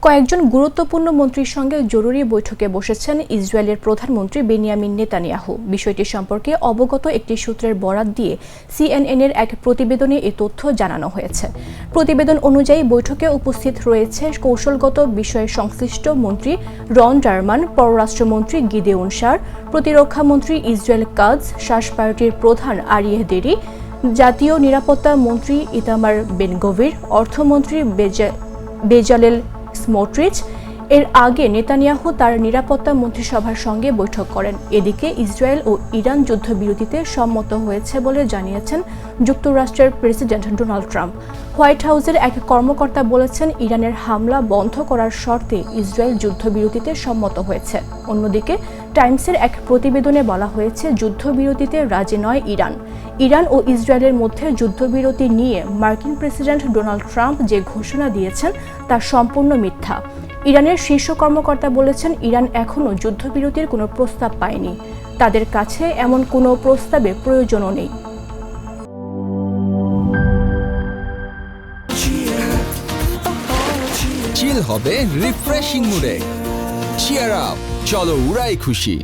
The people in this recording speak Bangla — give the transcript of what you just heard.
কয়েকজন গুরুত্বপূর্ণ মন্ত্রীর সঙ্গে জরুরি বৈঠকে বসেছেন ইসরায়েলের প্রধানমন্ত্রী বেনিয়ামিন নেতানিয়াহু। বিষয়টি সম্পর্কে অবগত একটি সূত্রের বরাত দিয়ে সিএনএনের এক প্রতিবেদনে এ তথ্য জানানো হয়েছে। প্রতিবেদন অনুযায়ী বৈঠকে উপস্থিত রয়েছে কৌশলগত বিষয়ে সংশ্লিষ্ট মন্ত্রী রন ডারমান, পররাষ্ট্রমন্ত্রী গিদেওন সার, প্রতিরক্ষামন্ত্রী ইসরায়েল কাজ, শাস পার্টির প্রধান আরিয়ে দেরি, জাতীয় নিরাপত্তা মন্ত্রী ইতামার বেনগভির, অর্থমন্ত্রী বেজালেল স্মোট্রিচ। এর আগে নেতানিয়াহু তার নিরাপত্তা মন্ত্রিসভার সঙ্গে বৈঠক করেন। এদিকে ইসরায়েল ও ইরান যুদ্ধবিরতিতে সম্মত হয়েছে বলে জানিয়েছেন যুক্তরাষ্ট্রের প্রেসিডেন্ট ডোনাল্ড ট্রাম্প। হোয়াইট হাউসের এক কর্মকর্তা বলেছেন, ইরানের হামলা বন্ধ করার শর্তে ইসরায়েল যুদ্ধবিরতিতে সম্মত হয়েছে। অন্যদিকে টাইমসের এক প্রতিবেদনে বলা হয়েছে, যুদ্ধবিরতিতে রাজি নয় ইরান। ইরান ও ইসরায়েলের মধ্যে যুদ্ধবিরতি নিয়ে মার্কিন প্রেসিডেন্ট ডোনাল্ড ট্রাম্প যে ঘোষণা দিয়েছেন তা সম্পূর্ণ মিথ্যা। ইরানের শীর্ষ কর্মকর্তা বলেছেন, ইরান এখনও যুদ্ধবিরতির কোনো প্রস্তাব পায়নি। তাদের কাছে এমন কোনো প্রস্তাবের প্রয়োজনও নেই। চিল হবে রিফ্রেশিং মুডে। চিয়ার আপ, চলো উড়াই খুশি।